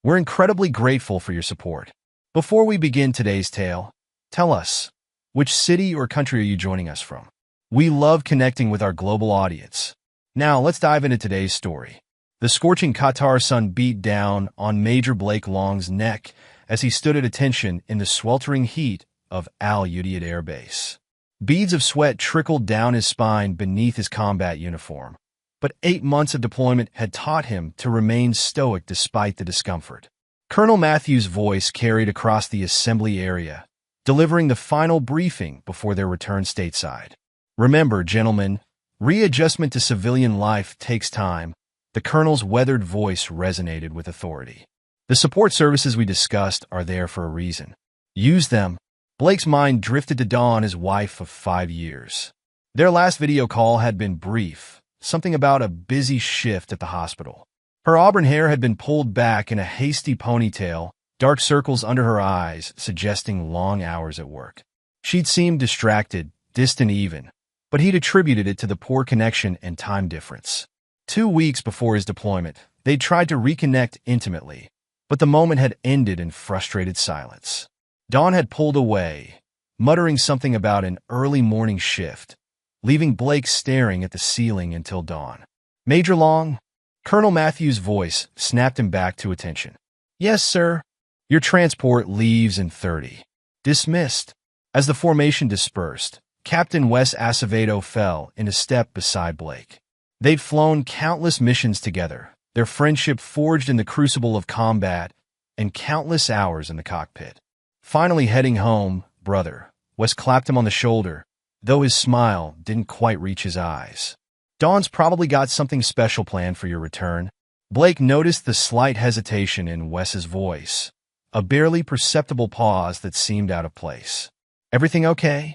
We're incredibly grateful for your support. Before we begin today's tale, tell us, which city or country are you joining us from? We love connecting with our global audience. Now, let's dive into today's story. The scorching Qatar sun beat down on Major Blake Long's neck as he stood at attention in the sweltering heat of Al Udeid Air Base. Beads of sweat trickled down his spine beneath his combat uniform, but 8 months of deployment had taught him to remain stoic despite the discomfort. Colonel Matthews' voice carried across the assembly area, delivering the final briefing before their return stateside. Remember, gentlemen, readjustment to civilian life takes time. The colonel's weathered voice resonated with authority. The support services we discussed are there for a reason. Use them. Blake's mind drifted to Dawn, his wife of 5 years. Their last video call had been brief, something about a busy shift at the hospital. Her auburn hair had been pulled back in a hasty ponytail, dark circles under her eyes suggesting long hours at work. She'd seemed distracted, distant even, but he'd attributed it to the poor connection and time difference. 2 weeks before his deployment, they'd tried to reconnect intimately, but the moment had ended in frustrated silence. Dawn had pulled away, muttering something about an early morning shift, leaving Blake staring at the ceiling until dawn. Major Long? Colonel Matthews' voice snapped him back to attention. Yes, sir. Your transport leaves in 30. Dismissed. As the formation dispersed, Captain Wes Acevedo fell into step beside Blake. They'd flown countless missions together, their friendship forged in the crucible of combat, and countless hours in the cockpit. Finally heading home, brother, Wes clapped him on the shoulder, though his smile didn't quite reach his eyes. Dawn's probably got something special planned for your return. Blake noticed the slight hesitation in Wes's voice, a barely perceptible pause that seemed out of place. Everything okay?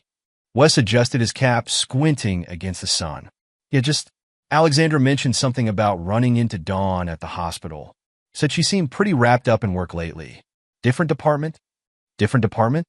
Wes adjusted his cap, squinting against the sun. Yeah, just Alexandra mentioned something about running into Dawn at the hospital. Said she seemed pretty wrapped up in work lately. Different department? Different department?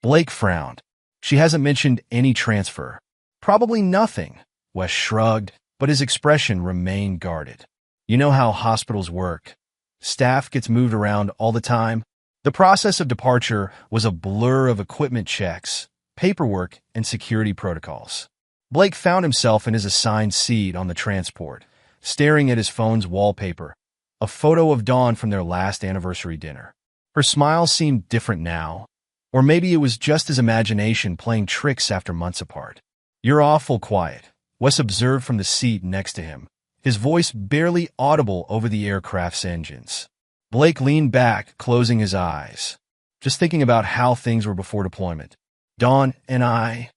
Blake frowned. She hasn't mentioned any transfer. Probably nothing. Wes shrugged, but his expression remained guarded. You know how hospitals work. Staff gets moved around all the time. The process of departure was a blur of equipment checks, paperwork, and security protocols. Blake found himself in his assigned seat on the transport, staring at his phone's wallpaper, a photo of Dawn from their last anniversary dinner. Her smile seemed different now, or maybe it was just his imagination playing tricks after months apart. You're awful quiet, Wes observed from the seat next to him, his voice barely audible over the aircraft's engines. Blake leaned back, closing his eyes, just thinking about how things were before deployment. Dawn and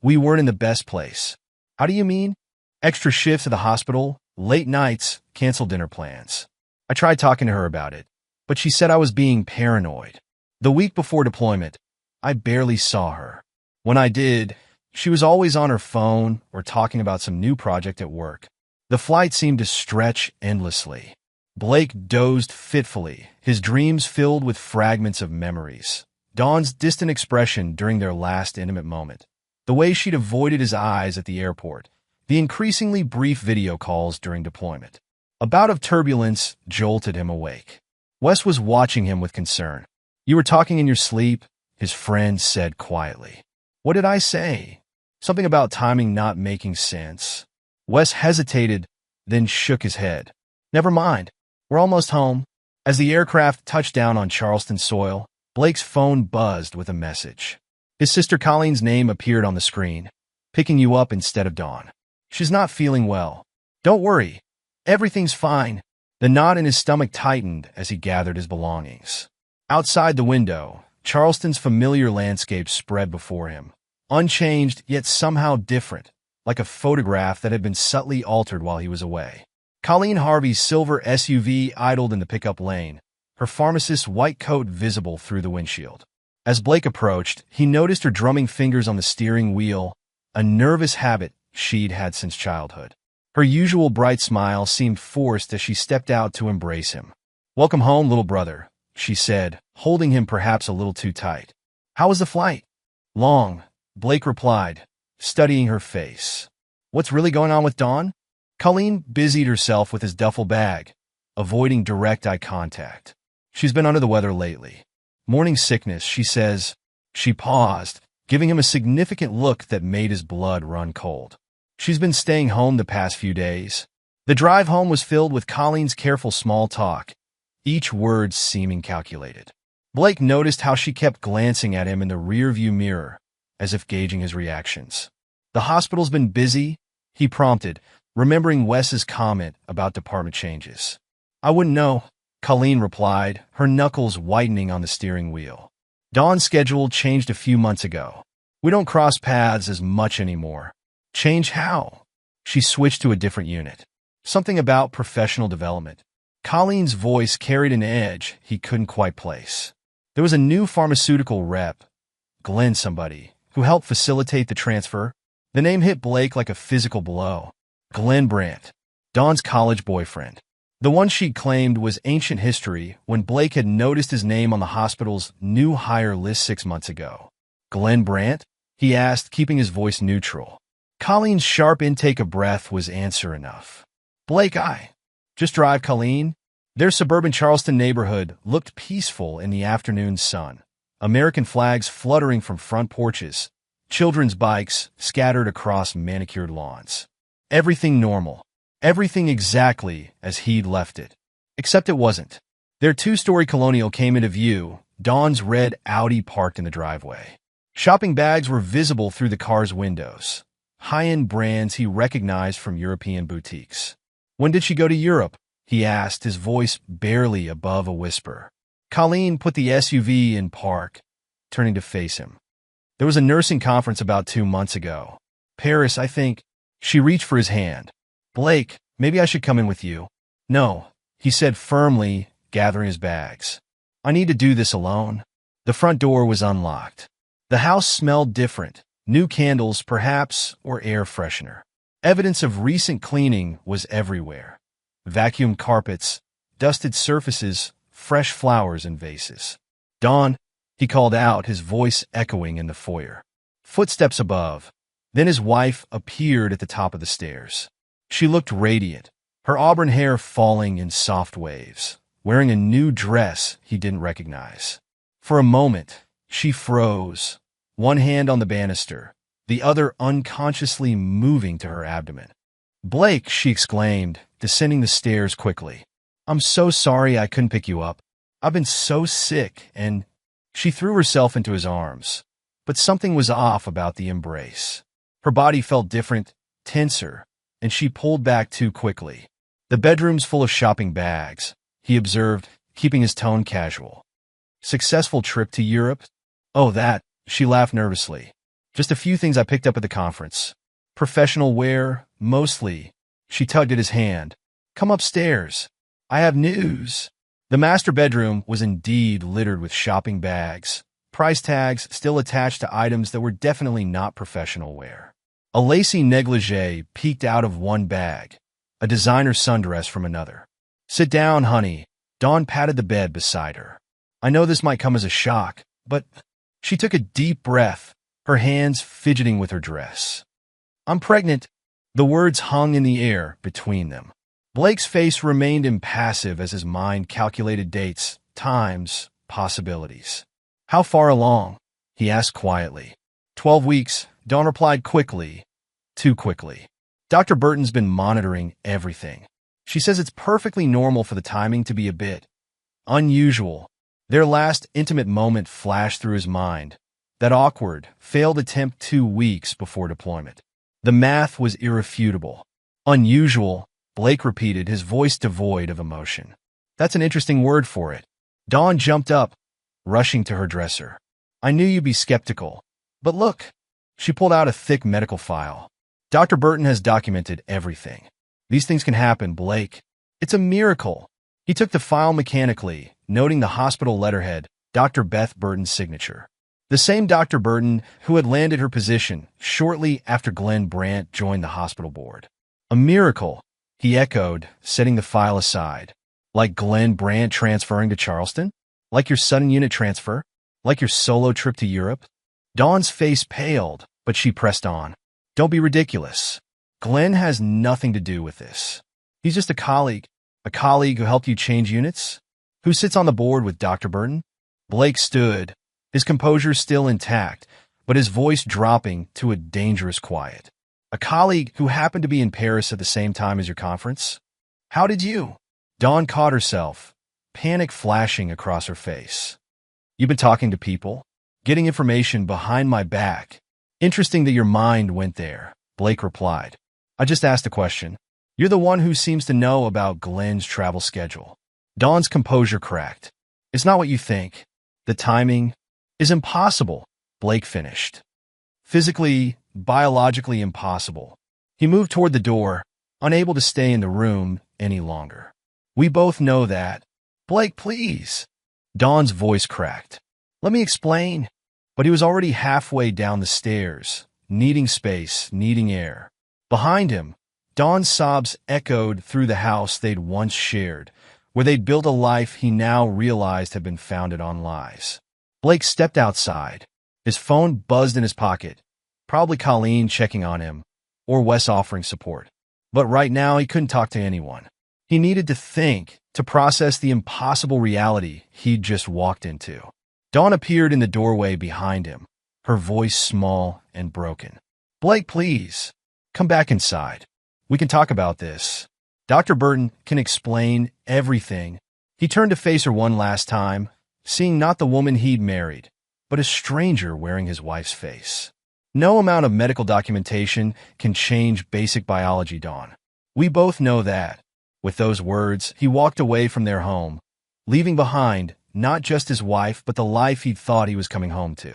we weren't in the best place. How do you mean? Extra shifts at the hospital, late nights, canceled dinner plans. I tried talking to her about it, but she said I was being paranoid. The week before deployment, I barely saw her. When I did, she was always on her phone or talking about some new project at work. The flight seemed to stretch endlessly. Blake dozed fitfully, his dreams filled with fragments of memories. Dawn's distant expression during their last intimate moment, the way she'd avoided his eyes at the airport, the increasingly brief video calls during deployment. A bout of turbulence jolted him awake. Wes was watching him with concern. You were talking in your sleep, his friend said quietly. What did I say? Something about timing not making sense. Wes hesitated, then shook his head. Never mind. We're almost home. As the aircraft touched down on Charleston soil, Blake's phone buzzed with a message. His sister Colleen's name appeared on the screen, picking you up instead of Dawn. She's not feeling well. Don't worry. Everything's fine. The knot in his stomach tightened as he gathered his belongings. Outside the window, Charleston's familiar landscape spread before him, unchanged yet somehow different, like a photograph that had been subtly altered while he was away. Colleen Harvey's silver SUV idled in the pickup lane, her pharmacist's white coat visible through the windshield. As Blake approached, he noticed her drumming fingers on the steering wheel, a nervous habit she'd had since childhood. Her usual bright smile seemed forced as she stepped out to embrace him. Welcome home, little brother, she said, holding him perhaps a little too tight. How was the flight? Long, Blake replied, studying her face. What's really going on with Dawn? Colleen busied herself with his duffel bag, avoiding direct eye contact. She's been under the weather lately. Morning sickness, she says. She paused, giving him a significant look that made his blood run cold. She's been staying home the past few days. The drive home was filled with Colleen's careful small talk, each word seeming calculated. Blake noticed how she kept glancing at him in the rearview mirror, as if gauging his reactions. The hospital's been busy, he prompted, remembering Wes's comment about department changes. I wouldn't know, Colleen replied, her knuckles whitening on the steering wheel. Dawn's schedule changed a few months ago. We don't cross paths as much anymore. Change how? She switched to a different unit. Something about professional development. Colleen's voice carried an edge he couldn't quite place. There was a new pharmaceutical rep, Glenn somebody, who helped facilitate the transfer. The name hit Blake like a physical blow. Glenn Brandt, Dawn's college boyfriend. The one she claimed was ancient history when Blake had noticed his name on the hospital's new hire list 6 months ago. Glenn Brandt? He asked, keeping his voice neutral. Colleen's sharp intake of breath was answer enough. Blake, just drive, Colleen. Their suburban Charleston neighborhood looked peaceful in the afternoon sun. American flags fluttering from front porches, children's bikes scattered across manicured lawns. Everything normal. Everything exactly as he'd left it. Except it wasn't. Their two-story colonial came into view, Dawn's red Audi parked in the driveway. Shopping bags were visible through the car's windows. High-end brands he recognized from European boutiques. When did she go to Europe? He asked, his voice barely above a whisper. Colleen put the SUV in park, turning to face him. There was a nursing conference about 2 months ago. Paris, I think. She reached for his hand. Blake, maybe I should come in with you. No, he said firmly, gathering his bags. I need to do this alone. The front door was unlocked. The house smelled different. New candles, perhaps, or air freshener. Evidence of recent cleaning was everywhere. Vacuumed carpets, dusted surfaces, fresh flowers in vases. Dawn, he called out, his voice echoing in the foyer. Footsteps above. Then his wife appeared at the top of the stairs. She looked radiant, her auburn hair falling in soft waves, wearing a new dress he didn't recognize. For a moment, she froze, one hand on the banister, the other unconsciously moving to her abdomen. Blake, she exclaimed, descending the stairs quickly. I'm so sorry I couldn't pick you up. I've been so sick, and she threw herself into his arms. But something was off about the embrace. Her body felt different, tenser, and she pulled back too quickly. The bedroom's full of shopping bags, he observed, keeping his tone casual. Successful trip to Europe? Oh, that, she laughed nervously. Just a few things I picked up at the conference. Professional wear, mostly. She tugged at his hand. Come upstairs. I have news. The master bedroom was indeed littered with shopping bags, price tags still attached to items that were definitely not professional wear. A lacy negligee peeked out of one bag, a designer sundress from another. Sit down, honey. Dawn patted the bed beside her. I know this might come as a shock, but she took a deep breath, her hands fidgeting with her dress. I'm pregnant. The words hung in the air between them. Blake's face remained impassive as his mind calculated dates, times, possibilities. How far along? He asked quietly. 12 weeks, Dawn replied quickly. Too quickly. Dr. Burton's been monitoring everything. She says it's perfectly normal for the timing to be a bit unusual. Their last intimate moment flashed through his mind. That awkward, failed attempt 2 weeks before deployment. The math was irrefutable. Unusual, Blake repeated, his voice devoid of emotion. That's an interesting word for it. Dawn jumped up, rushing to her dresser. I knew you'd be skeptical. But look. She pulled out a thick medical file. Dr. Burton has documented everything. These things can happen, Blake. It's a miracle. He took the file mechanically, noting the hospital letterhead, Dr. Beth Burton's signature. The same Dr. Burton who had landed her position shortly after Glenn Brandt joined the hospital board. A miracle, he echoed, setting the file aside. Like Glenn Brandt transferring to Charleston? Like your sudden unit transfer? Like your solo trip to Europe? Dawn's face paled, but she pressed on. Don't be ridiculous. Glenn has nothing to do with this. He's just a colleague who helped you change units? Who sits on the board with Dr. Burton? Blake stood, his composure still intact, but his voice dropping to a dangerous quiet. A colleague who happened to be in Paris at the same time as your conference? How did you? Dawn caught herself, panic flashing across her face. You've been talking to people? Getting information behind my back. Interesting that your mind went there, Blake replied. I just asked a question. You're the one who seems to know about Glenn's travel schedule. Dawn's composure cracked. It's not what you think. The timing is impossible, Blake finished. Physically, biologically impossible. He moved toward the door, unable to stay in the room any longer. We both know that. Blake, please. Dawn's voice cracked. Let me explain. But he was already halfway down the stairs, needing space, needing air. Behind him, Dawn's sobs echoed through the house they'd once shared, where they'd built a life he now realized had been founded on lies. Blake stepped outside. His phone buzzed in his pocket, probably Colleen checking on him, or Wes offering support. But right now he couldn't talk to anyone. He needed to think, to process the impossible reality he'd just walked into. Dawn appeared in the doorway behind him, her voice small and broken. Blake, please, come back inside. We can talk about this. Dr. Burton can explain everything. He turned to face her one last time, seeing not the woman he'd married, but a stranger wearing his wife's face. No amount of medical documentation can change basic biology, Dawn. We both know that. With those words, he walked away from their home, leaving behind not just his wife, but the life he'd thought he was coming home to.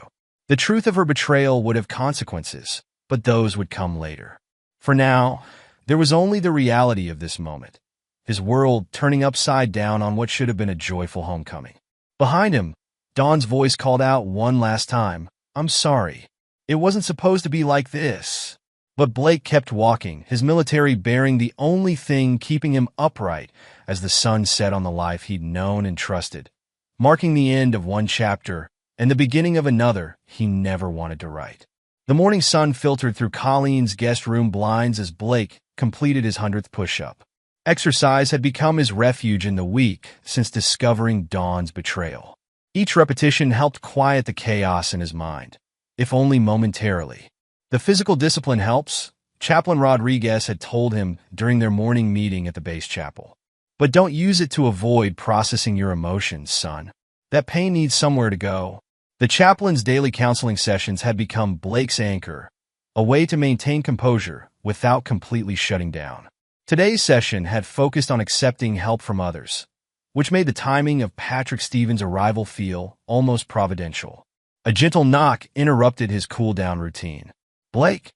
The truth of her betrayal would have consequences, but those would come later. For now, there was only the reality of this moment, his world turning upside down on what should have been a joyful homecoming. Behind him, Dawn's voice called out one last time, I'm sorry. It wasn't supposed to be like this. But Blake kept walking, his military bearing the only thing keeping him upright as the sun set on the life he'd known and trusted, marking the end of one chapter and the beginning of another he never wanted to write. The morning sun filtered through Colleen's guest room blinds as Blake completed his 100th push-up. Exercise had become his refuge in the week since discovering Dawn's betrayal. Each repetition helped quiet the chaos in his mind, if only momentarily. The physical discipline helps, Chaplain Rodriguez had told him during their morning meeting at the base chapel. But don't use it to avoid processing your emotions, son. That pain needs somewhere to go. The chaplain's daily counseling sessions had become Blake's anchor, a way to maintain composure without completely shutting down. Today's session had focused on accepting help from others, which made the timing of Patrick Stevens' arrival feel almost providential. A gentle knock interrupted his cool-down routine. Blake?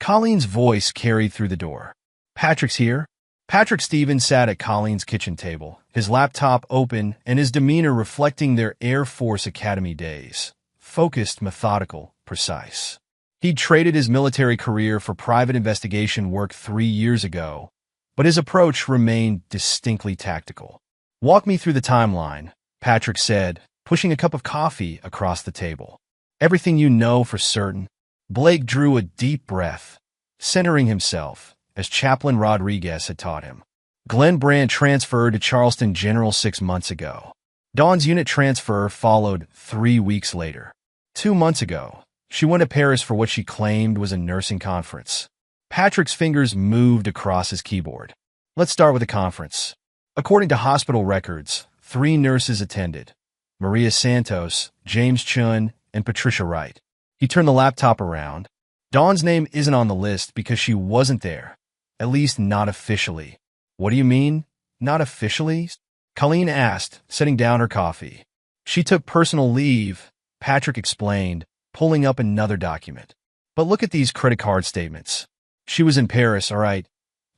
Colleen's voice carried through the door. Patrick's here? Patrick Stevens sat at Colleen's kitchen table, his laptop open and his demeanor reflecting their Air Force Academy days. Focused, methodical, precise. He'd traded his military career for private investigation work 3 years ago, but his approach remained distinctly tactical. Walk me through the timeline, Patrick said, pushing a cup of coffee across the table. Everything you know for certain. Blake drew a deep breath, centering himself, as Chaplain Rodriguez had taught him. Glenn Brandt transferred to Charleston General 6 months ago. Dawn's unit transfer followed 3 weeks later. 2 months ago, she went to Paris for what she claimed was a nursing conference. Patrick's fingers moved across his keyboard. Let's start with the conference. According to hospital records, 3 nurses attended: Maria Santos, James Chun, and Patricia Wright. He turned the laptop around. Dawn's name isn't on the list because she wasn't there, at least not officially. What do you mean, not officially? Colleen asked, setting down her coffee. She took personal leave, Patrick explained, pulling up another document. But look at these credit card statements. She was in Paris, all right,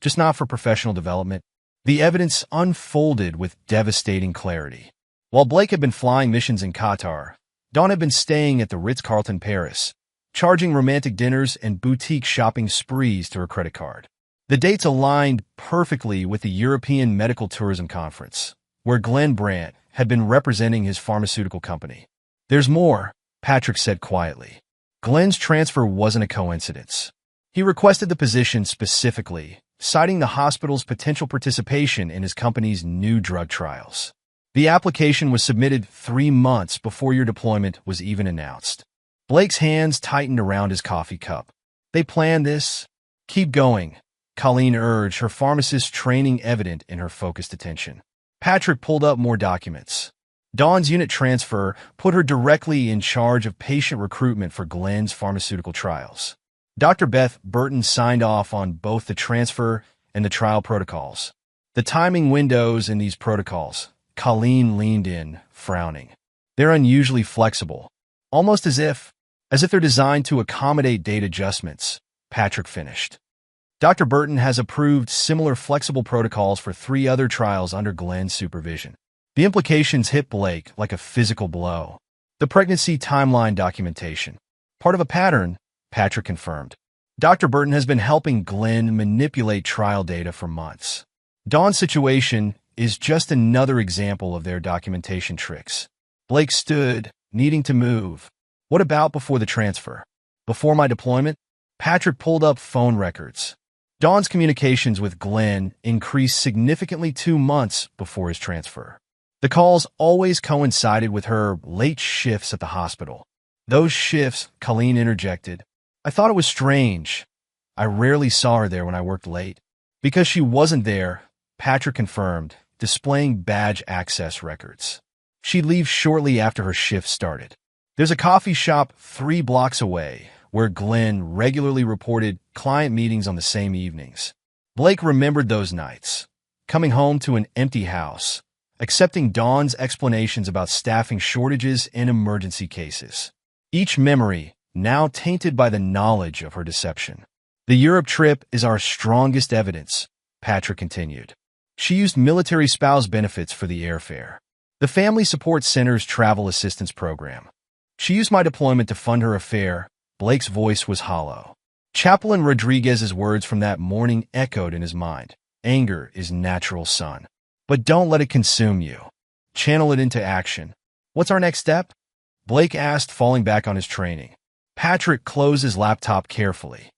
just not for professional development. The evidence unfolded with devastating clarity. While Blake had been flying missions in Qatar, Dawn had been staying at the Ritz-Carlton Paris, charging romantic dinners and boutique shopping sprees to her credit card. The dates aligned perfectly with the European Medical Tourism Conference, where Glenn Brandt had been representing his pharmaceutical company. There's more, Patrick said quietly. Glenn's transfer wasn't a coincidence. He requested the position specifically, citing the hospital's potential participation in his company's new drug trials. The application was submitted 3 months before your deployment was even announced. Blake's hands tightened around his coffee cup. They planned this? Keep going, Colleen urged, her pharmacist training evident in her focused attention. Patrick pulled up more documents. Dawn's unit transfer put her directly in charge of patient recruitment for Glenn's pharmaceutical trials. Dr. Beth Burton signed off on both the transfer and the trial protocols. The timing windows in these protocols, Colleen leaned in, frowning. They're unusually flexible, almost as if they're designed to accommodate date adjustments, Patrick finished. Dr. Burton has approved similar flexible protocols for 3 other trials under Glenn's supervision. The implications hit Blake like a physical blow. The pregnancy timeline documentation. Part of a pattern, Patrick confirmed. Dr. Burton has been helping Glenn manipulate trial data for months. Dawn's situation is just another example of their documentation tricks. Blake stood, needing to move. What about before the transfer? Before my deployment? Patrick pulled up phone records. Dawn's communications with Glenn increased significantly 2 months before his transfer. The calls always coincided with her late shifts at the hospital. Those shifts, Colleen interjected. I thought it was strange. I rarely saw her there when I worked late. Because she wasn't there, Patrick confirmed, displaying badge access records. She'd leave shortly after her shift started. There's a coffee shop 3 blocks away where Glenn regularly reported client meetings on the same evenings. Blake remembered those nights, coming home to an empty house, accepting Dawn's explanations about staffing shortages and emergency cases. Each memory now tainted by the knowledge of her deception. The Europe trip is our strongest evidence, Patrick continued. She used military spouse benefits for the airfare. The Family Support Center's travel assistance program. She used my deployment to fund her affair. Blake's voice was hollow. Chaplain Rodriguez's words from that morning echoed in his mind. Anger is natural, son. But don't let it consume you. Channel it into action. What's our next step? Blake asked, falling back on his training. Patrick closed his laptop carefully.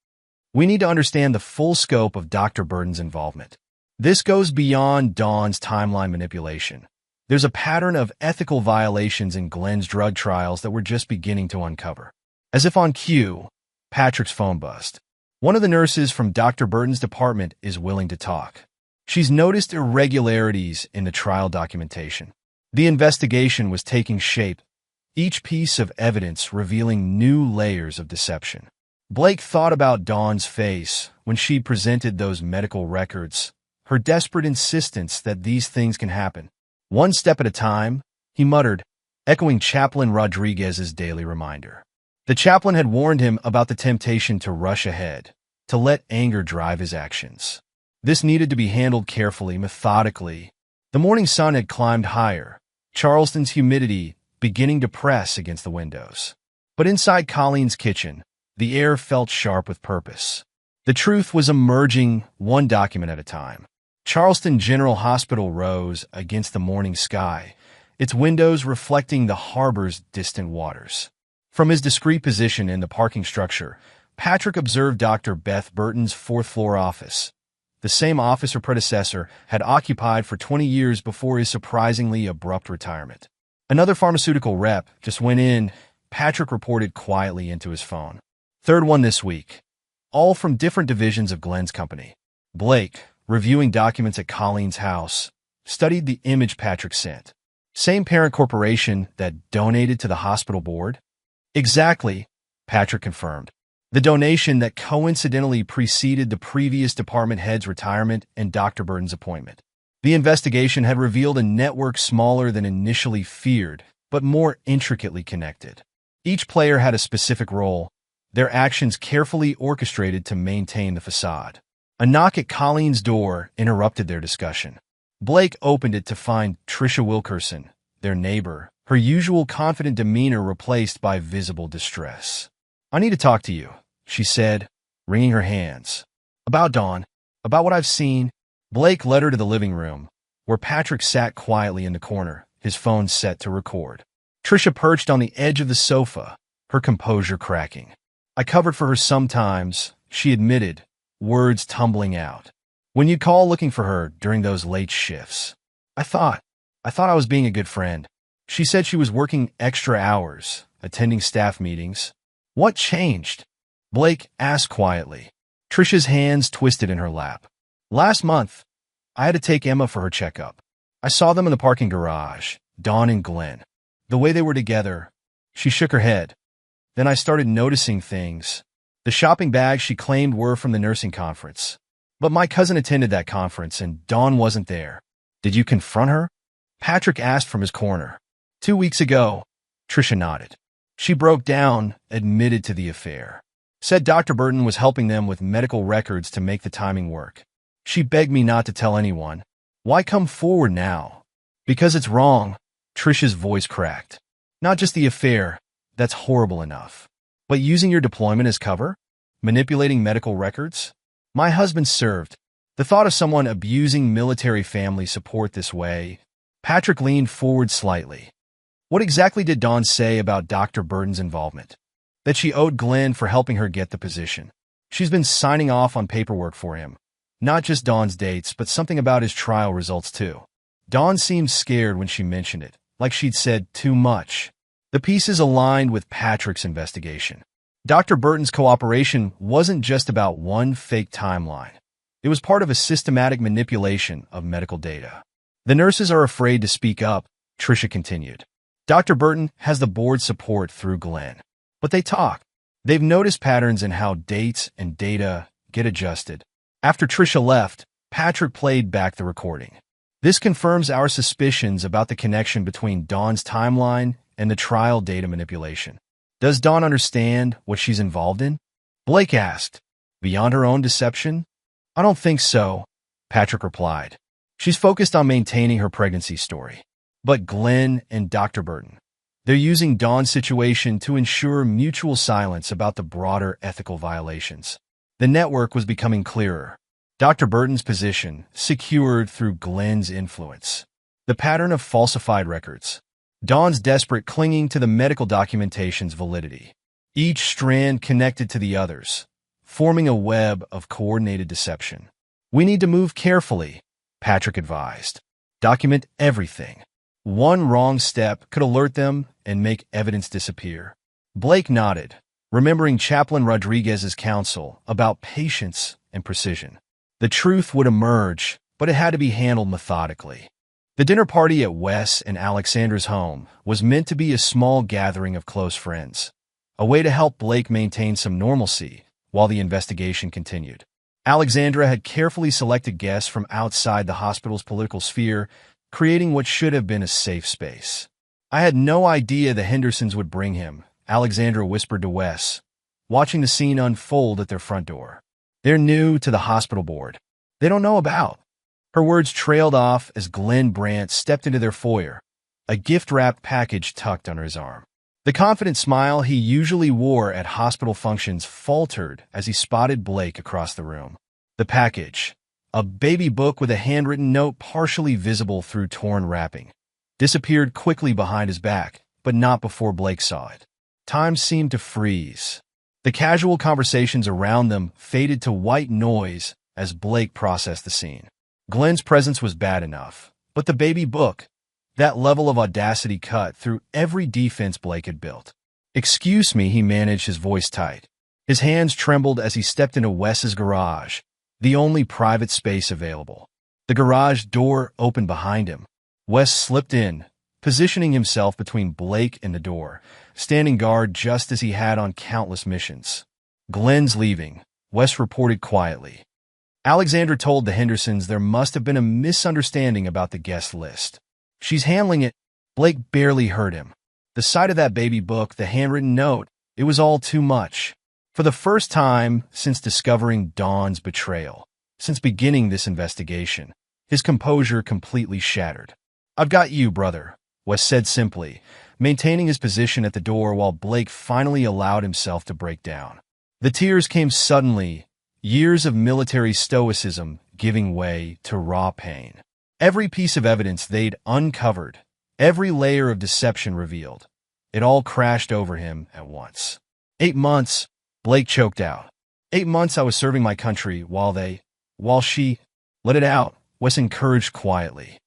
We need to understand the full scope of Dr. Burton's involvement. This goes beyond Dawn's timeline manipulation. There's a pattern of ethical violations in Glenn's drug trials that we're just beginning to uncover. As if on cue, Patrick's phone buzzed. One of the nurses from Dr. Burton's department is willing to talk. She's noticed irregularities in the trial documentation. The investigation was taking shape, each piece of evidence revealing new layers of deception. Blake thought about Dawn's face when she presented those medical records, her desperate insistence that these things can happen. One step at a time, he muttered, echoing Chaplain Rodriguez's daily reminder. The chaplain had warned him about the temptation to rush ahead, to let anger drive his actions. This needed to be handled carefully, methodically. The morning sun had climbed higher, Charleston's humidity beginning to press against the windows. But inside Colleen's kitchen, the air felt sharp with purpose. The truth was emerging one document at a time. Charleston General Hospital rose against the morning sky, its windows reflecting the harbor's distant waters. From his discreet position in the parking structure, Patrick observed Dr. Beth Burton's 4th-floor office, the same office her predecessor had occupied for 20 years before his surprisingly abrupt retirement. Another pharmaceutical rep just went in, Patrick reported quietly into his phone. 3rd one this week, all from different divisions of Glenn's company. Blake, reviewing documents at Colleen's house, studied the image Patrick sent. Same parent corporation that donated to the hospital board? Exactly, Patrick confirmed. The donation that coincidentally preceded the previous department head's retirement and Dr. Burton's appointment. The investigation had revealed a network smaller than initially feared, but more intricately connected. Each player had a specific role, their actions carefully orchestrated to maintain the facade. A knock at Colleen's door interrupted their discussion. Blake opened it to find Tricia Wilkerson, their neighbor, her usual confident demeanor replaced by visible distress. I need to talk to you, she said, wringing her hands. About Dawn, about what I've seen. Blake led her to the living room, where Patrick sat quietly in the corner, his phone set to record. Tricia perched on the edge of the sofa, her composure cracking. I covered for her sometimes, she admitted, words tumbling out. When you'd call looking for her during those late shifts. I thought I thought I was being a good friend. She said she was working extra hours, attending staff meetings. What changed? Blake asked quietly. Trisha's hands twisted in her lap. Last month, I had to take Emma for her checkup. I saw them in the parking garage, Dawn and Glenn. The way they were together, she shook her head. Then I started noticing things. The shopping bags she claimed were from the nursing conference. But my cousin attended that conference and Dawn wasn't there. Did you confront her? Patrick asked from his corner. 2 weeks ago, Trisha nodded. She broke down, admitted to the affair. Said Dr. Burton was helping them with medical records to make the timing work. She begged me not to tell anyone. Why come forward now? Because it's wrong. Trisha's voice cracked. Not just the affair, that's horrible enough. But using your deployment as cover? Manipulating medical records? My husband served. The thought of someone abusing military family support this way. Patrick leaned forward slightly. What exactly did Dawn say about Dr. Burton's involvement? That she owed Glenn for helping her get the position. She's been signing off on paperwork for him. Not just Dawn's dates, but something about his trial results too. Dawn seemed scared when she mentioned it, like she'd said too much. The pieces aligned with Patrick's investigation. Dr. Burton's cooperation wasn't just about one fake timeline. It was part of a systematic manipulation of medical data. The nurses are afraid to speak up, Trisha continued. Dr. Burton has the board's support through Glenn. But they talk. They've noticed patterns in how dates and data get adjusted. After Trisha left, Patrick played back the recording. This confirms our suspicions about the connection between Dawn's timeline and the trial data manipulation. Does Dawn understand what she's involved in? Blake asked. Beyond her own deception? I don't think so, Patrick replied. She's focused on maintaining her pregnancy story. But Glenn and Dr. Burton, they're using Dawn's situation to ensure mutual silence about the broader ethical violations. The network was becoming clearer. Dr. Burton's position secured through Glenn's influence. The pattern of falsified records. Dawn's desperate clinging to the medical documentation's validity. Each strand connected to the others, forming a web of coordinated deception. We need to move carefully, Patrick advised. Document everything. One wrong step could alert them and make evidence disappear. Blake nodded, remembering Chaplain Rodriguez's counsel about patience and precision. The truth would emerge, but it had to be handled methodically. The dinner party at Wes and Alexandra's home was meant to be a small gathering of close friends, a way to help Blake maintain some normalcy while the investigation continued. Alexandra had carefully selected guests from outside the hospital's political sphere, creating what should have been a safe space. I had no idea the Hendersons would bring him, Alexandra whispered to Wes, watching the scene unfold at their front door. They're new to the hospital board. They don't know about. Her words trailed off as Glenn Brandt stepped into their foyer, a gift-wrapped package tucked under his arm. The confident smile he usually wore at hospital functions faltered as he spotted Blake across the room. The package, a baby book with a handwritten note partially visible through torn wrapping, disappeared quickly behind his back, but not before Blake saw it. Time seemed to freeze. The casual conversations around them faded to white noise as Blake processed the scene. Glenn's presence was bad enough, but the baby book, that level of audacity cut through every defense Blake had built. Excuse me, he managed, his voice tight. His hands trembled as he stepped into Wes's garage, the only private space available. The garage door opened behind him. Wes slipped in, positioning himself between Blake and the door, standing guard just as he had on countless missions. Glenn's leaving, Wes reported quietly. Alexandra told the Hendersons there must have been a misunderstanding about the guest list. She's handling it. Blake barely heard him. The sight of that baby book, the handwritten note, it was all too much. For the first time since discovering Dawn's betrayal, since beginning this investigation, his composure completely shattered. I've got you, brother, Wes said simply, maintaining his position at the door while Blake finally allowed himself to break down. The tears came suddenly, years of military stoicism giving way to raw pain. Every piece of evidence they'd uncovered, every layer of deception revealed, it all crashed over him at once. 8 months, Blake choked out. 8 months I was serving my country while she... Let it out, Wes encouraged quietly.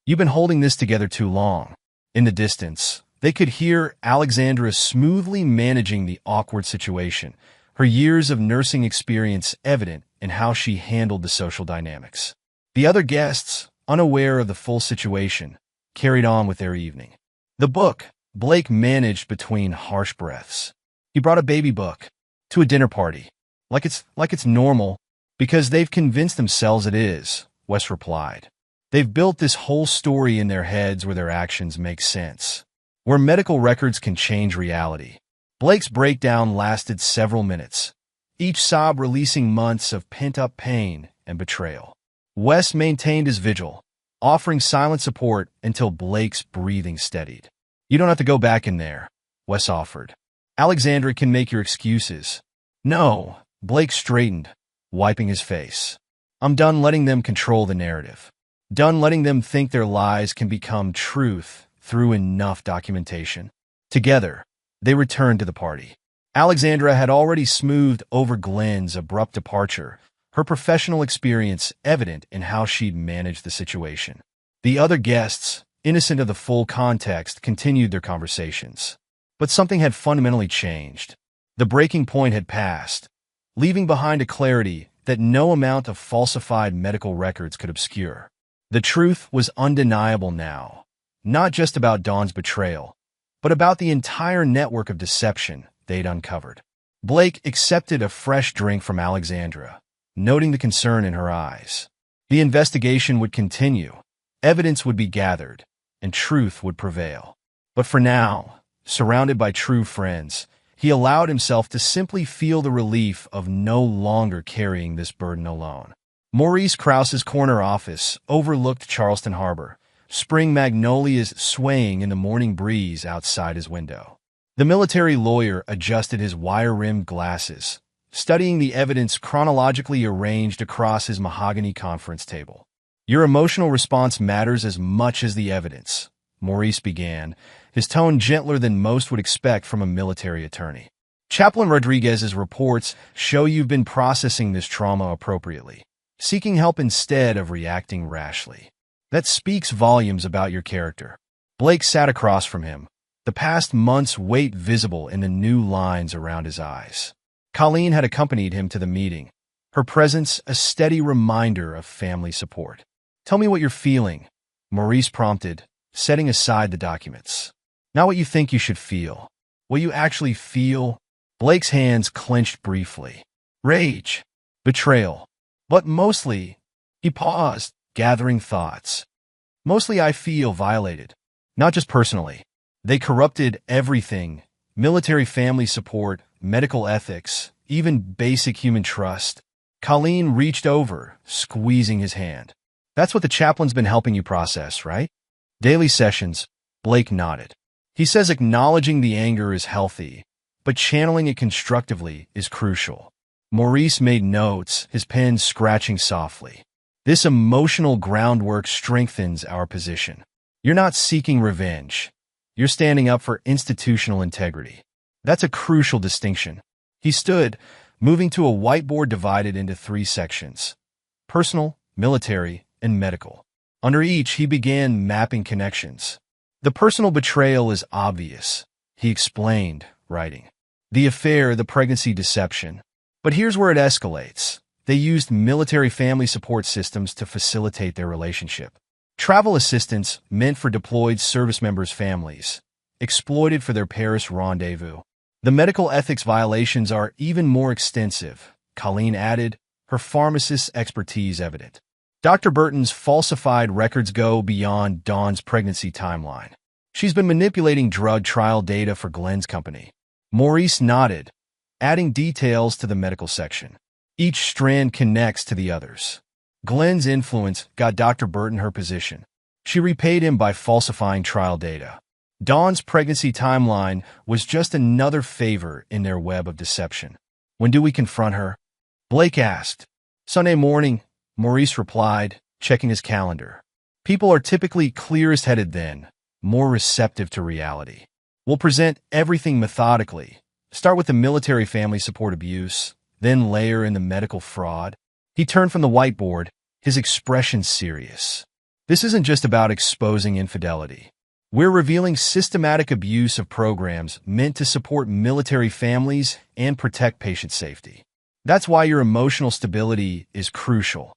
You've been holding this together too long. In the distance, they could hear Alexandra smoothly managing the awkward situation, her years of nursing experience evident in how she handled the social dynamics. The other guests, unaware of the full situation, carried on with their evening. The book, Blake managed between harsh breaths. He brought a baby book to a dinner party. Like it's normal, because they've convinced themselves it is, Wes replied. They've built this whole story in their heads where their actions make sense, where medical records can change reality. Blake's breakdown lasted several minutes, each sob releasing months of pent-up pain and betrayal. Wes maintained his vigil, offering silent support until Blake's breathing steadied. You don't have to go back in there, Wes offered. Alexandra can make your excuses. No, Blake straightened, wiping his face. I'm done letting them control the narrative. Done letting them think their lies can become truth through enough documentation. Together, they returned to the party. Alexandra had already smoothed over Glenn's abrupt departure, her professional experience evident in how she'd managed the situation. The other guests, innocent of the full context, continued their conversations. But something had fundamentally changed. The breaking point had passed, leaving behind a clarity that no amount of falsified medical records could obscure. The truth was undeniable now, not just about Dawn's betrayal, but about the entire network of deception they'd uncovered. Blake accepted a fresh drink from Alexandra, noting the concern in her eyes. The investigation would continue, evidence would be gathered, and truth would prevail. But for now, surrounded by true friends, he allowed himself to simply feel the relief of no longer carrying this burden alone. Maurice Krause's corner office overlooked Charleston Harbor, spring magnolias swaying in the morning breeze outside his window. The military lawyer adjusted his wire-rimmed glasses, studying the evidence chronologically arranged across his mahogany conference table. Your emotional response matters as much as the evidence, Maurice began, his tone gentler than most would expect from a military attorney. Chaplain Rodriguez's reports show you've been processing this trauma appropriately, seeking help instead of reacting rashly. That speaks volumes about your character. Blake sat across from him, the past month's weight visible in the new lines around his eyes. Colleen had accompanied him to the meeting, her presence a steady reminder of family support. Tell me what you're feeling, Maurice prompted, setting aside the documents. Not what you think you should feel. What you actually feel. Blake's hands clenched briefly. Rage. Betrayal. But mostly, he paused, gathering thoughts. Mostly I feel violated. Not just personally. They corrupted everything. Military family support, medical ethics, even basic human trust. Colleen reached over, squeezing his hand. That's what the chaplain's been helping you process, right? Daily sessions, Blake nodded. He says acknowledging the anger is healthy, but channeling it constructively is crucial. Maurice made notes, his pen scratching softly. This emotional groundwork strengthens our position. You're not seeking revenge. You're standing up for institutional integrity. That's a crucial distinction. He stood, moving to a whiteboard divided into 3 sections: personal, military, and medical. Under each, he began mapping connections. The personal betrayal is obvious, he explained, writing. The affair, the pregnancy deception. But here's where it escalates. They used military family support systems to facilitate their relationship. Travel assistance meant for deployed service members' families, exploited for their Paris rendezvous. The medical ethics violations are even more extensive, Colleen added, her pharmacist's expertise evident. Dr. Burton's falsified records go beyond Dawn's pregnancy timeline. She's been manipulating drug trial data for Glenn's company. Maurice nodded, adding details to the medical section. Each strand connects to the others. Glenn's influence got Dr. Burton her position. She repaid him by falsifying trial data. Dawn's pregnancy timeline was just another favor in their web of deception. When do we confront her? Blake asked. Sunday morning, Maurice replied, checking his calendar. People are typically clearest-headed then, more receptive to reality. We'll present everything methodically. Start with the military family support abuse, then layer in the medical fraud. He turned from the whiteboard, his expression serious. This isn't just about exposing infidelity. We're revealing systematic abuse of programs meant to support military families and protect patient safety. That's why your emotional stability is crucial.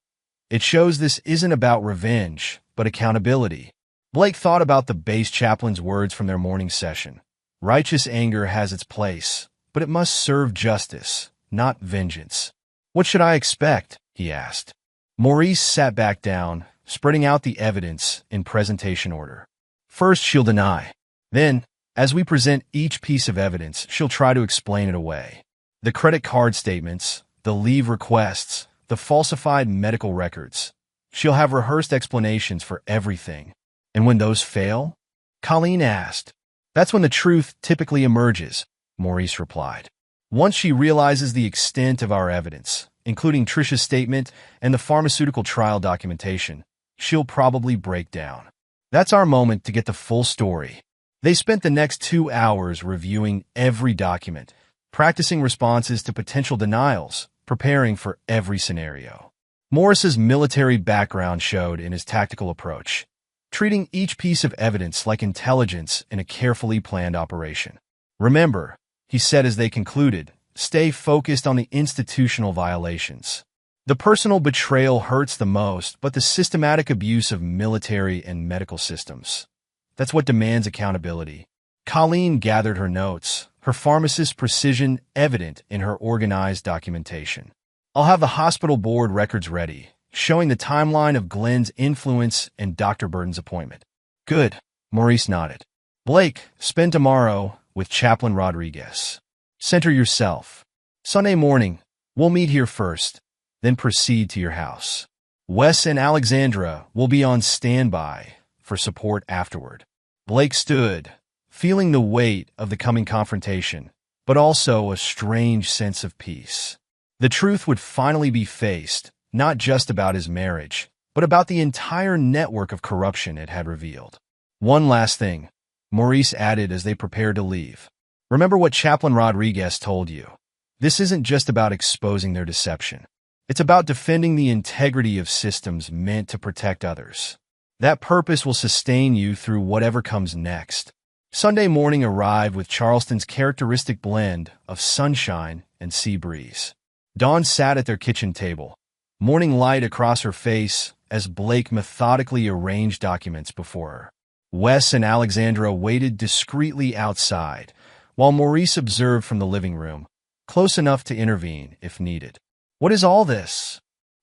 It shows this isn't about revenge, but accountability. Blake thought about the base chaplain's words from their morning session. Righteous anger has its place, but it must serve justice, not vengeance. What should I expect? He asked. Maurice sat back down, spreading out the evidence in presentation order. First, she'll deny. Then, as we present each piece of evidence, she'll try to explain it away. The credit card statements, the leave requests, the falsified medical records. She'll have rehearsed explanations for everything. And when those fail? Colleen asked. That's when the truth typically emerges, Maurice replied. Once she realizes the extent of our evidence, including Trisha's statement and the pharmaceutical trial documentation, she'll probably break down. That's our moment to get the full story. They spent the next 2 hours reviewing every document, practicing responses to potential denials, preparing for every scenario. Morris's military background showed in his tactical approach, treating each piece of evidence like intelligence in a carefully planned operation. Remember, he said as they concluded, stay focused on the institutional violations. The personal betrayal hurts the most, but the systematic abuse of military and medical systems. That's what demands accountability. Colleen gathered her notes, her pharmacist's precision evident in her organized documentation. I'll have the hospital board records ready, showing the timeline of Glenn's influence and Dr. Burton's appointment. Good, Maurice nodded. Blake, spend tomorrow with Chaplain Rodriguez. Center yourself. Sunday morning, we'll meet here first, then proceed to your house. Wes and Alexandra will be on standby for support afterward. Blake stood, feeling the weight of the coming confrontation, but also a strange sense of peace. The truth would finally be faced, not just about his marriage, but about the entire network of corruption it had revealed. One last thing, Maurice added as they prepared to leave. Remember what Chaplain Rodriguez told you. This isn't just about exposing their deception. It's about defending the integrity of systems meant to protect others. That purpose will sustain you through whatever comes next. Sunday morning arrived with Charleston's characteristic blend of sunshine and sea breeze. Dawn sat at their kitchen table, morning light across her face as Blake methodically arranged documents before her. Wes and Alexandra waited discreetly outside, while Maurice observed from the living room, close enough to intervene if needed. What is all this?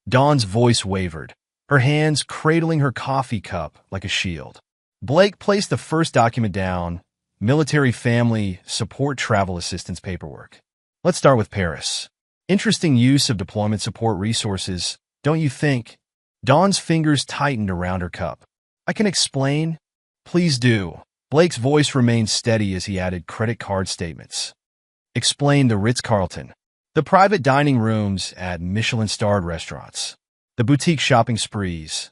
Dawn's voice wavered, her hands cradling her coffee cup like a shield. Blake placed the first document down, military family support travel assistance paperwork. Let's start with Paris. Interesting use of deployment support resources, don't you think? Dawn's fingers tightened around her cup. I can explain? Please do. Blake's voice remained steady as he added credit card statements. Explain the Ritz-Carlton, the private dining rooms at Michelin-starred restaurants, the boutique shopping sprees,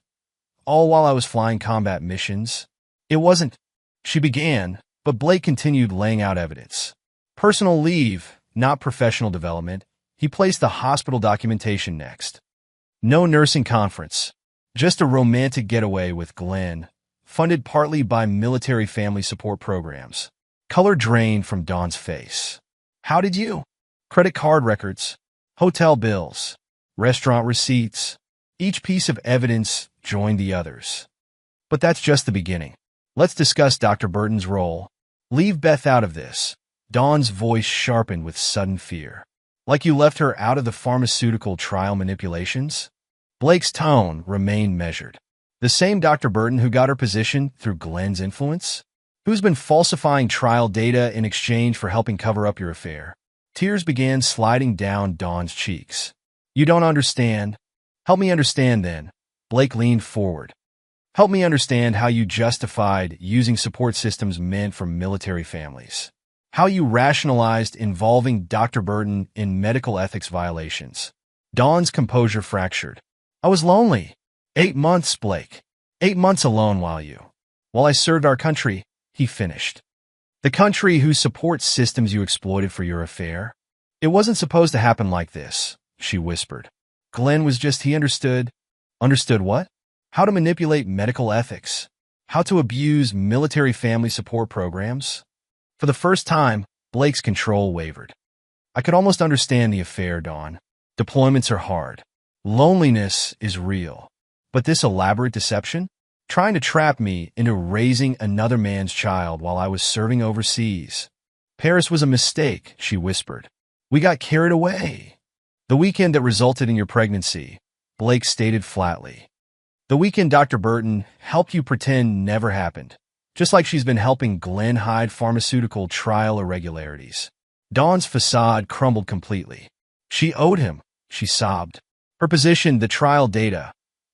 all while I was flying combat missions. It wasn't, she began, but Blake continued laying out evidence. Personal leave, not professional development. He placed the hospital documentation next. No nursing conference, just a romantic getaway with Glenn, funded partly by military family support programs. Color drained from Dawn's face. How did you? Credit card records, hotel bills, restaurant receipts. Each piece of evidence joined the others. But that's just the beginning. Let's discuss Dr. Burton's role. Leave Beth out of this. Dawn's voice sharpened with sudden fear. Like you left her out of the pharmaceutical trial manipulations? Blake's tone remained measured. The same Dr. Burton who got her position through Glenn's influence? Who's been falsifying trial data in exchange for helping cover up your affair? Tears began sliding down Dawn's cheeks. You don't understand. Help me understand then. Blake leaned forward. Help me understand how you justified using support systems meant for military families. How you rationalized involving Dr. Burton in medical ethics violations. Dawn's composure fractured. I was lonely. 8 months, Blake. 8 months alone while I served our country, he finished. The country whose support systems you exploited for your affair? It wasn't supposed to happen like this, she whispered. Glenn was just, he understood. Understood what? how to manipulate medical ethics, how to abuse military family support programs. For the first time, Blake's control wavered. I could almost understand the affair, Dawn. Deployments are hard. Loneliness is real. But this elaborate deception? Trying to trap me into raising another man's child while I was serving overseas. Paris was a mistake, she whispered. We got carried away. The weekend that resulted in your pregnancy, Blake stated flatly. The weekend Dr. Burton helped you pretend never happened, just like she's been helping Glenn hide pharmaceutical trial irregularities. Dawn's facade crumbled completely. She owed him, she sobbed. Her position, the trial data,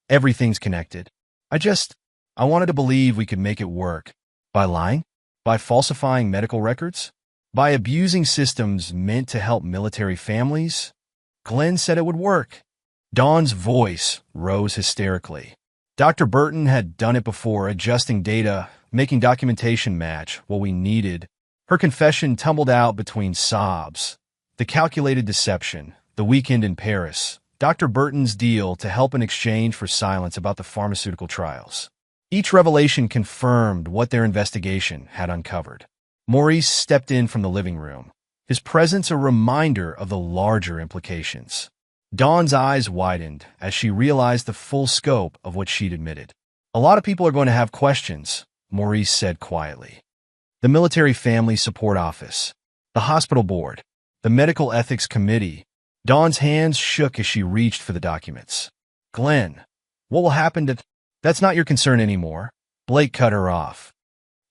everything's connected. I wanted to believe we could make it work. By lying? By falsifying medical records? By abusing systems meant to help military families? Glenn said it would work. Dawn's voice rose hysterically. Dr. Burton had done it before, adjusting data, making documentation match what we needed. Her confession tumbled out between sobs. The calculated deception, the weekend in Paris, Dr. Burton's deal to help in exchange for silence about the pharmaceutical trials. Each revelation confirmed what their investigation had uncovered. Maurice stepped in from the living room, his presence a reminder of the larger implications. Dawn's eyes widened as she realized the full scope of what she'd admitted. A lot of people are going to have questions, Maurice said quietly. The Military Family Support Office, the hospital board, the Medical Ethics Committee. Dawn's hands shook as she reached for the documents. Glenn, what will happen to... That's not your concern anymore. Blake cut her off.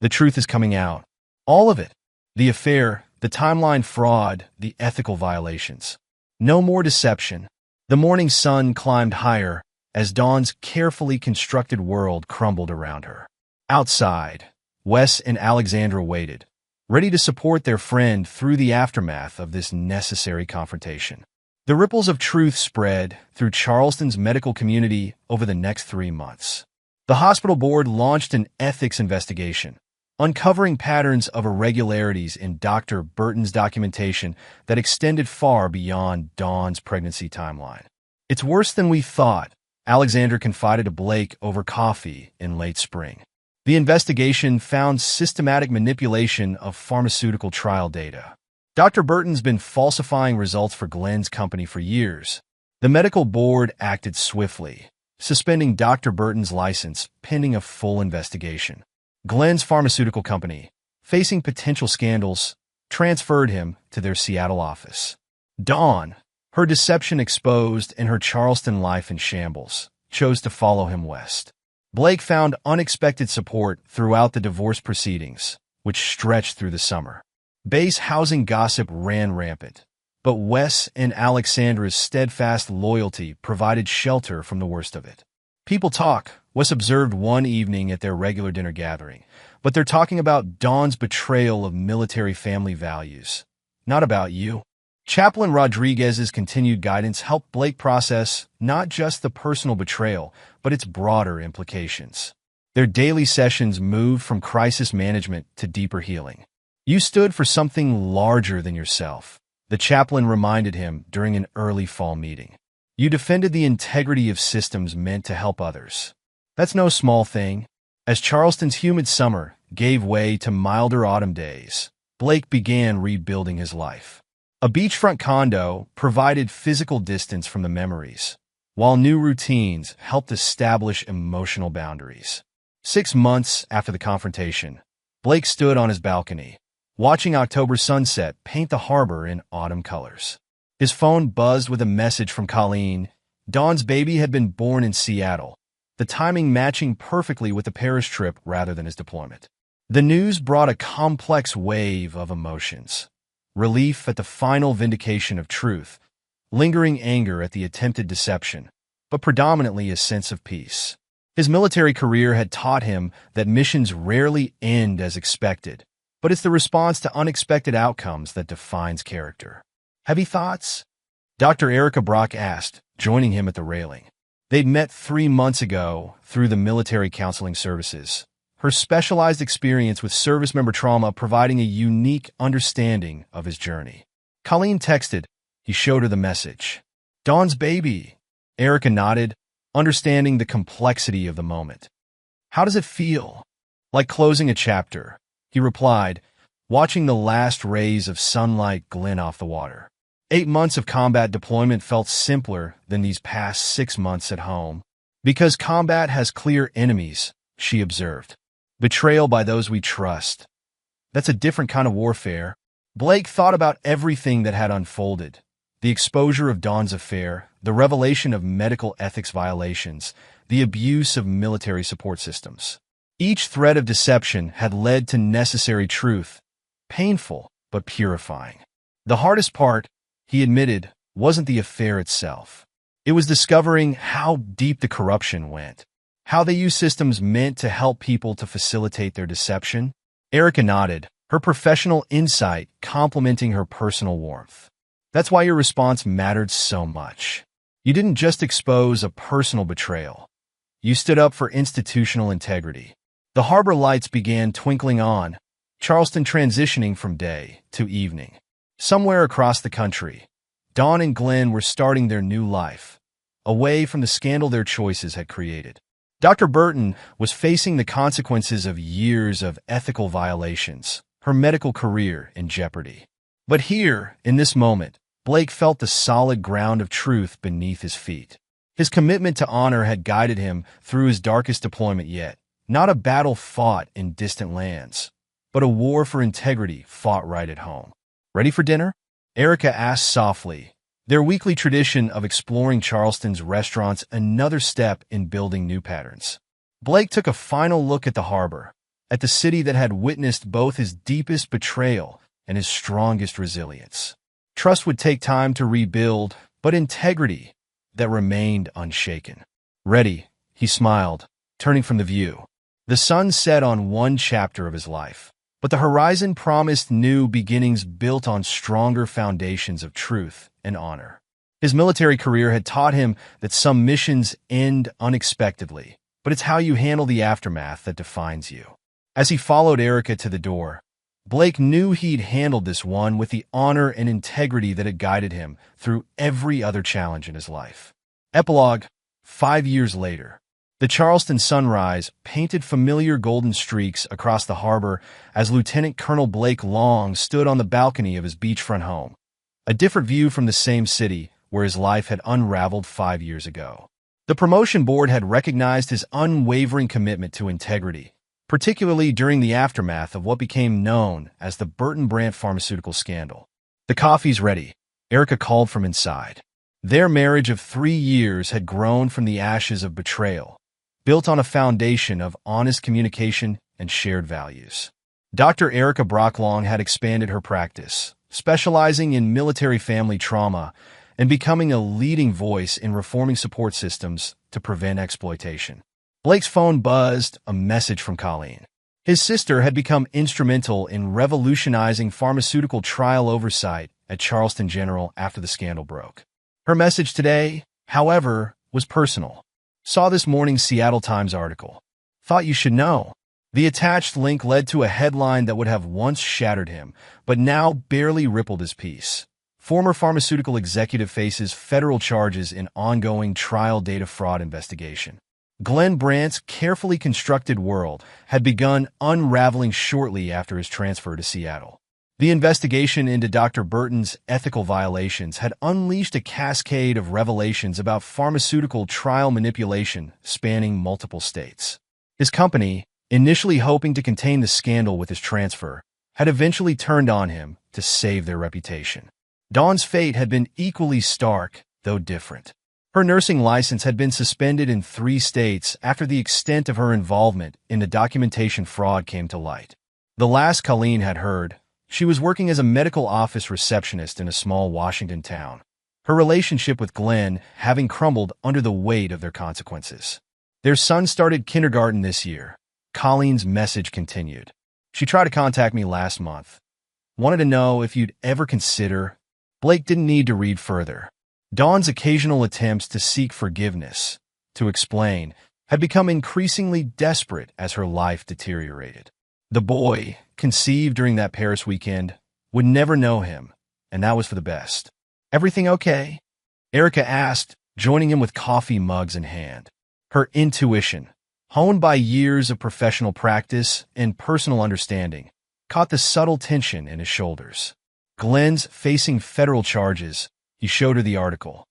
The truth is coming out. All of it. The affair, the timeline fraud, the ethical violations. No more deception. The morning sun climbed higher as Dawn's carefully constructed world crumbled around her. Outside, Wes and Alexandra waited, ready to support their friend through the aftermath of this necessary confrontation. The ripples of truth spread through Charleston's medical community over the next 3 months. The hospital board launched an ethics investigation, uncovering patterns of irregularities in Dr. Burton's documentation that extended far beyond Dawn's pregnancy timeline. It's worse than we thought, Alexander confided to Blake over coffee in late spring. The investigation found systematic manipulation of pharmaceutical trial data. Dr. Burton's been falsifying results for Glenn's company for years. The medical board acted swiftly, suspending Dr. Burton's license pending a full investigation. Glenn's pharmaceutical company, facing potential scandals, transferred him to their Seattle office. Dawn, her deception exposed and her Charleston life in shambles, chose to follow him west. Blake found unexpected support throughout the divorce proceedings, which stretched through the summer. Base housing gossip ran rampant, but Wes and Alexandra's steadfast loyalty provided shelter from the worst of it. People talk, Wes observed one evening at their regular dinner gathering, but they're talking about Dawn's betrayal of military family values, not about you. Chaplain Rodriguez's continued guidance helped Blake process not just the personal betrayal, but its broader implications. Their daily sessions moved from crisis management to deeper healing. You stood for something larger than yourself, the chaplain reminded him during an early fall meeting. You defended the integrity of systems meant to help others. That's no small thing. As Charleston's humid summer gave way to milder autumn days, Blake began rebuilding his life. A beachfront condo provided physical distance from the memories, while new routines helped establish emotional boundaries. 6 months after the confrontation, Blake stood on his balcony, watching October sunset paint the harbor in autumn colors. His phone buzzed with a message from Colleen. Dawn's baby had been born in Seattle, the timing matching perfectly with the Paris trip rather than his deployment. The news brought a complex wave of emotions. Relief at the final vindication of truth, lingering anger at the attempted deception, but predominantly a sense of peace. His military career had taught him that missions rarely end as expected, but it's the response to unexpected outcomes that defines character. Heavy thoughts? Dr. Erica Brock asked, joining him at the railing. They'd met 3 months ago through the military counseling services, her specialized experience with service member trauma providing a unique understanding of his journey. Colleen texted. He showed her the message. Dawn's baby. Erica nodded, understanding the complexity of the moment. "How does it feel?" "Like closing a chapter," he replied, watching the last rays of sunlight glint off the water. 8 months of combat deployment felt simpler than these past 6 months at home. "Because combat has clear enemies," she observed. "Betrayal by those we trust. That's a different kind of warfare." Blake thought about everything that had unfolded. The exposure of Dawn's affair, the revelation of medical ethics violations, the abuse of military support systems. Each thread of deception had led to necessary truth, painful but purifying. The hardest part, he admitted, wasn't the affair itself. It was discovering how deep the corruption went, how they used systems meant to help people to facilitate their deception. Erica nodded, her professional insight complementing her personal warmth. "That's why your response mattered so much. You didn't just expose a personal betrayal. You stood up for institutional integrity." The harbor lights began twinkling on, Charleston transitioning from day to evening. Somewhere across the country, Dawn and Glenn were starting their new life, away from the scandal their choices had created. Dr. Burton was facing the consequences of years of ethical violations, her medical career in jeopardy. But here, in this moment, Blake felt the solid ground of truth beneath his feet. His commitment to honor had guided him through his darkest deployment yet, not a battle fought in distant lands, but a war for integrity fought right at home. "Ready for dinner?" Erica asked softly, their weekly tradition of exploring Charleston's restaurants another step in building new patterns. Blake took a final look at the harbor, at the city that had witnessed both his deepest betrayal and his strongest resilience. Trust would take time to rebuild, but integrity that remained unshaken. "Ready," he smiled, turning from the view. The sun set on one chapter of his life, but the horizon promised new beginnings built on stronger foundations of truth and honor. His military career had taught him that some missions end unexpectedly, but it's how you handle the aftermath that defines you. As he followed Erica to the door, Blake knew he'd handled this one with the honor and integrity that had guided him through every other challenge in his life. Epilogue, 5 years later. The Charleston sunrise painted familiar golden streaks across the harbor as Lieutenant Colonel Blake Long stood on the balcony of his beachfront home, a different view from the same city where his life had unraveled 5 years ago. The promotion board had recognized his unwavering commitment to integrity, particularly during the aftermath of what became known as the Burton Brandt pharmaceutical scandal. "The coffee's ready," Erica called from inside. Their marriage of 3 years had grown from the ashes of betrayal, built on a foundation of honest communication and shared values. Dr. Erica Brocklong had expanded her practice, specializing in military family trauma and becoming a leading voice in reforming support systems to prevent exploitation. Blake's phone buzzed, a message from Colleen. His sister had become instrumental in revolutionizing pharmaceutical trial oversight at Charleston General after the scandal broke. Her message today, however, was personal. "Saw this morning's Seattle Times article. Thought you should know." The attached link led to a headline that would have once shattered him, but now barely rippled his peace. Former pharmaceutical executive faces federal charges in ongoing trial data fraud investigation. Glenn Brandt's carefully constructed world had begun unraveling shortly after his transfer to Seattle. The investigation into Dr. Burton's ethical violations had unleashed a cascade of revelations about pharmaceutical trial manipulation spanning multiple states. His company, initially hoping to contain the scandal with his transfer, had eventually turned on him to save their reputation. Dawn's fate had been equally stark, though different. Her nursing license had been suspended in 3 states after the extent of her involvement in the documentation fraud came to light. The last Colleen had heard, she was working as a medical office receptionist in a small Washington town, her relationship with Glenn having crumbled under the weight of their consequences. "Their son started kindergarten this year," Colleen's message continued. "She tried to contact me last month. Wanted to know if you'd ever consider." Blake didn't need to read further. Dawn's occasional attempts to seek forgiveness, to explain, had become increasingly desperate as her life deteriorated. The boy, conceived during that Paris weekend, would never know him, and that was for the best. "Everything okay?" Erica asked, joining him with coffee mugs in hand. Her intuition, honed by years of professional practice and personal understanding, caught the subtle tension in his shoulders. Glenn's facing federal charges. He showed her the article.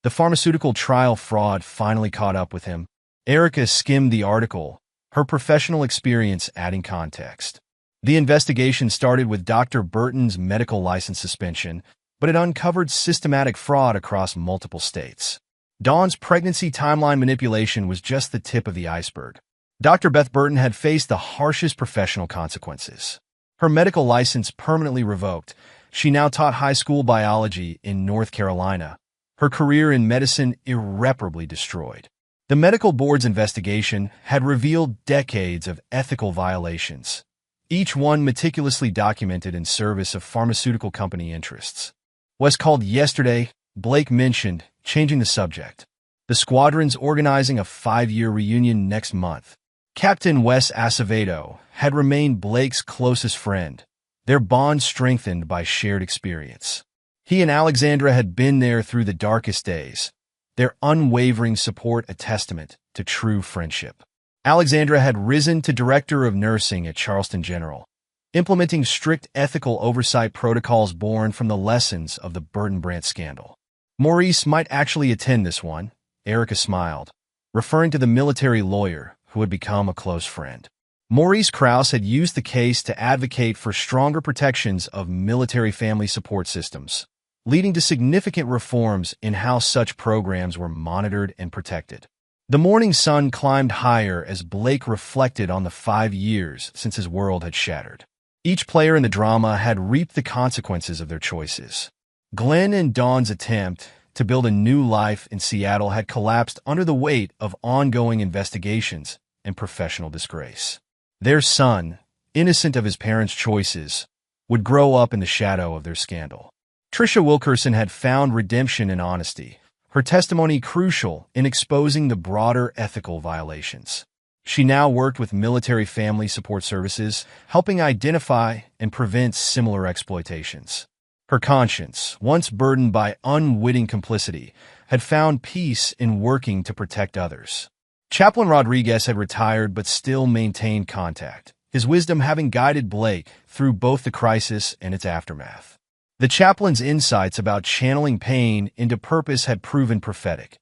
The pharmaceutical trial fraud finally caught up with him. Erica skimmed the article, her professional experience adding context. The investigation started with Dr. Burton's medical license suspension, but it uncovered systematic fraud across multiple states. Dawn's pregnancy timeline manipulation was just the tip of the iceberg. Dr. Beth Burton had faced the harshest professional consequences. Her medical license permanently revoked. She now taught high school biology in North Carolina, her career in medicine irreparably destroyed. The medical board's investigation had revealed decades of ethical violations, each one meticulously documented in service of pharmaceutical company interests. Wes called yesterday, Blake mentioned, changing the subject. The squadron's organizing a 5-year reunion next month. Captain Wes Acevedo had remained Blake's closest friend, their bond strengthened by shared experience. He and Alexandra had been there through the darkest days, their unwavering support a testament to true friendship. Alexandra had risen to director of nursing at Charleston General, implementing strict ethical oversight protocols born from the lessons of the Burton Brandt scandal. Maurice might actually attend this one, Erica smiled, referring to the military lawyer who had become a close friend. Maurice Krause had used the case to advocate for stronger protections of military family support systems, leading to significant reforms in how such programs were monitored and protected. The morning sun climbed higher as Blake reflected on the 5 years since his world had shattered. Each player in the drama had reaped the consequences of their choices. Glenn and Dawn's attempt to build a new life in Seattle had collapsed under the weight of ongoing investigations and professional disgrace. Their son, innocent of his parents' choices, would grow up in the shadow of their scandal. Tricia Wilkerson had found redemption in honesty, her testimony crucial in exposing the broader ethical violations. She now worked with military family support services, helping identify and prevent similar exploitations. Her conscience, once burdened by unwitting complicity, had found peace in working to protect others. Chaplain Rodriguez had retired but still maintained contact, his wisdom having guided Blake through both the crisis and its aftermath. The chaplain's insights about channeling pain into purpose had proven prophetic.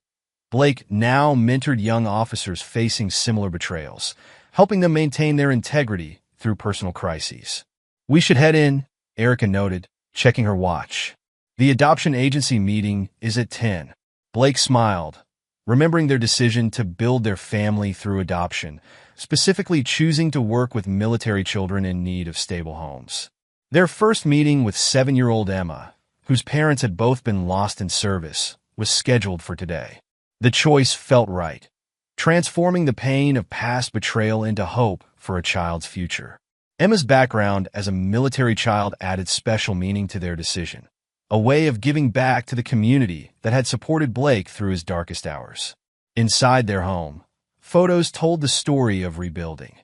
Blake now mentored young officers facing similar betrayals, helping them maintain their integrity through personal crises. "We should head in," Erica noted, checking her watch. "The adoption agency meeting is at 10. Blake smiled, remembering their decision to build their family through adoption, specifically choosing to work with military children in need of stable homes. Their first meeting with 7-year-old Emma, whose parents had both been lost in service, was scheduled for today. The choice felt right, transforming the pain of past betrayal into hope for a child's future. Emma's background as a military child added special meaning to their decision, a way of giving back to the community that had supported Blake through his darkest hours. Inside their home, photos told the story of rebuilding.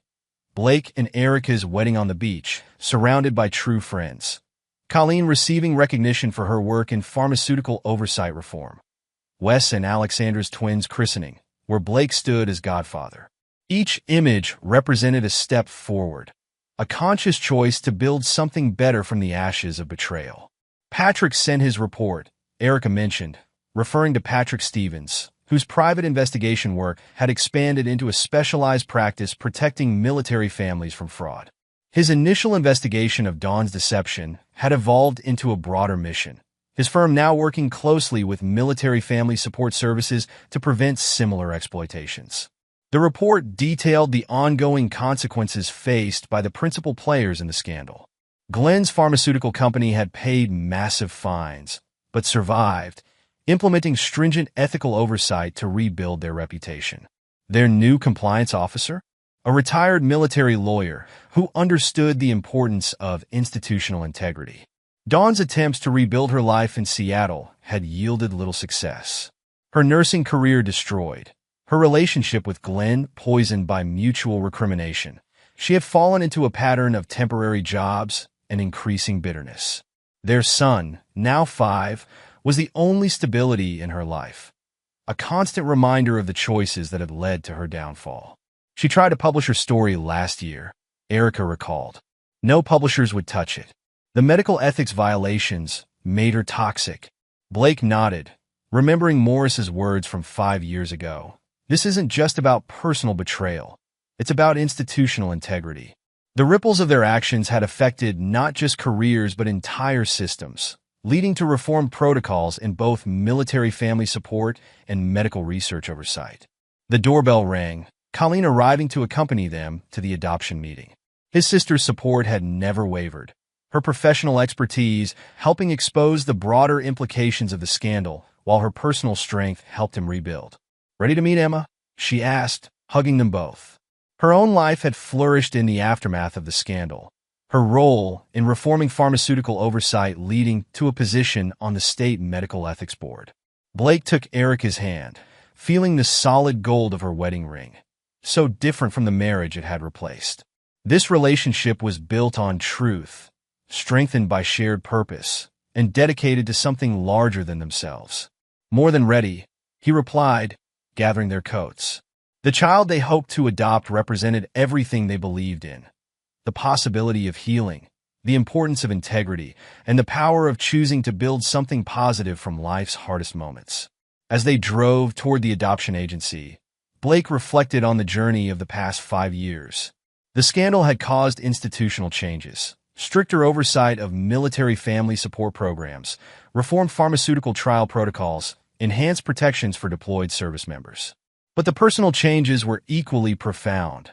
Blake and Erica's wedding on the beach, surrounded by true friends. Colleen receiving recognition for her work in pharmaceutical oversight reform. Wes and Alexandra's twins' christening, where Blake stood as godfather. Each image represented a step forward, a conscious choice to build something better from the ashes of betrayal. Patrick sent his report, Erica mentioned, referring to Patrick Stevens, whose private investigation work had expanded into a specialized practice protecting military families from fraud. His initial investigation of Dawn's deception had evolved into a broader mission, his firm now working closely with military family support services to prevent similar exploitations. The report detailed the ongoing consequences faced by the principal players in the scandal. Glenn's pharmaceutical company had paid massive fines, but survived, implementing stringent ethical oversight to rebuild their reputation. Their new compliance officer, a retired military lawyer who understood the importance of institutional integrity. Dawn's attempts to rebuild her life in Seattle had yielded little success. Her nursing career destroyed, her relationship with Glenn poisoned by mutual recrimination. She had fallen into a pattern of temporary jobs and increasing bitterness. Their son, now 5, was the only stability in her life. a constant reminder of the choices that had led to her downfall. She tried to publish her story last year, Erica recalled. No publishers would touch it. The medical ethics violations made her toxic. Blake nodded, remembering Morris's words from 5 years ago. This isn't just about personal betrayal. It's about institutional integrity. The ripples of their actions had affected not just careers but entire systems, leading to reform protocols in both military family support and medical research oversight. The doorbell rang, Colleen arriving to accompany them to the adoption meeting. His sister's support had never wavered, her professional expertise helping expose the broader implications of the scandal, while her personal strength helped him rebuild. "Ready to meet Emma?" she asked, hugging them both. Her own life had flourished in the aftermath of the scandal, her role in reforming pharmaceutical oversight leading to a position on the state medical ethics board. Blake took Erica's hand, feeling the solid gold of her wedding ring, so different from the marriage it had replaced. This relationship was built on truth, strengthened by shared purpose, and dedicated to something larger than themselves. "More than ready," he replied, gathering their coats. The child they hoped to adopt represented everything they believed in: the possibility of healing, the importance of integrity, and the power of choosing to build something positive from life's hardest moments. As they drove toward the adoption agency, Blake reflected on the journey of the past 5 years. The scandal had caused institutional changes: stricter oversight of military family support programs, reformed pharmaceutical trial protocols, enhanced protections for deployed service members. But the personal changes were equally profound.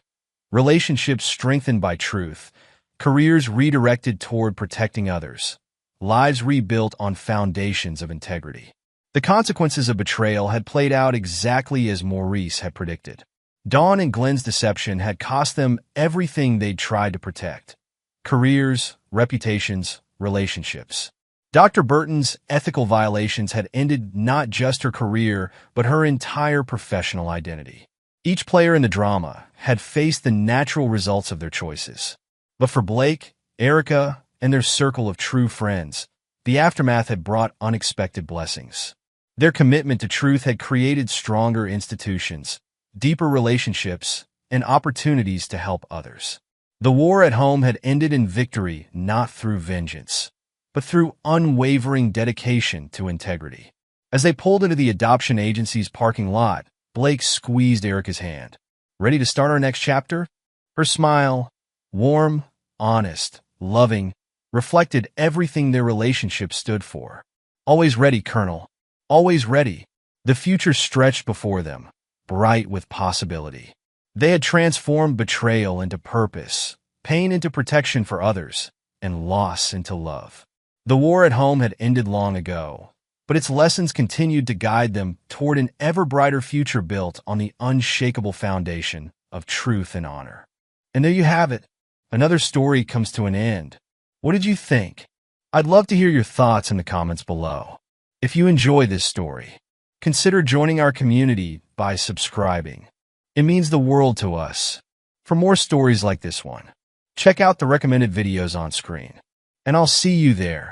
Relationships strengthened by truth, careers redirected toward protecting others, lives rebuilt on foundations of integrity. The consequences of betrayal had played out exactly as Maurice had predicted. Dawn and Glenn's deception had cost them everything they'd tried to protect: careers, reputations, relationships. Dr. Burton's ethical violations had ended not just her career, but her entire professional identity. Each player in the drama had faced the natural results of their choices. But for Blake, Erica, and their circle of true friends, the aftermath had brought unexpected blessings. Their commitment to truth had created stronger institutions, deeper relationships, and opportunities to help others. The war at home had ended in victory, not through vengeance, but through unwavering dedication to integrity. As they pulled into the adoption agency's parking lot, Blake squeezed Erica's hand. "Ready to start our next chapter?" Her smile, warm, honest, loving, reflected everything their relationship stood for. "Always ready, Colonel. Always ready." The future stretched before them, bright with possibility. They had transformed betrayal into purpose, pain into protection for others, and loss into love. The war at home had ended long ago, but its lessons continued to guide them toward an ever brighter future built on the unshakable foundation of truth and honor. And there you have it. Another story comes to an end. What did you think? I'd love to hear your thoughts in the comments below. If you enjoy this story, consider joining our community by subscribing. It means the world to us. For more stories like this one, check out the recommended videos on screen. And I'll see you there.